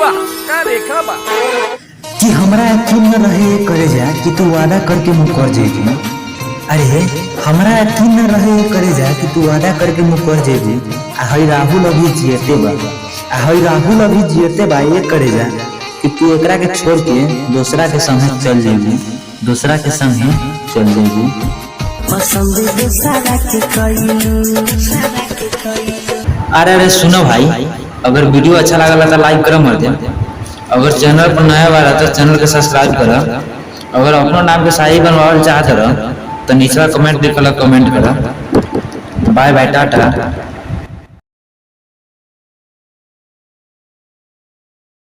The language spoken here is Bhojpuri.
वाह का रेखा बा कि हमरा यकीन न रहे करे जा कि तू वादा करके मुँह कर जेबी। अरे हमरा यकीन न रहे करे जा कि तू वादा करके मुँह कर जेबी। आ हई राहुल अभी जियते बा, आ हई राहुल अभी जियते बा। ये करे जा कि तू एकरा के छोड़ के दूसरा के संगे चल जेबी, दूसरा के संगे चल जेबी। अरे सुनो भाई, अगर वीडियो अच्छा लगा तो लाइक करो मर दे। अगर चैनल पर नया बार तो चैनल के सब्सक्राइब करो। अगर अपना नाम के शाही बनवावल चाहत रहो तो नीचे कमेंट लिखल कमेंट करो। Bye bye, Tata.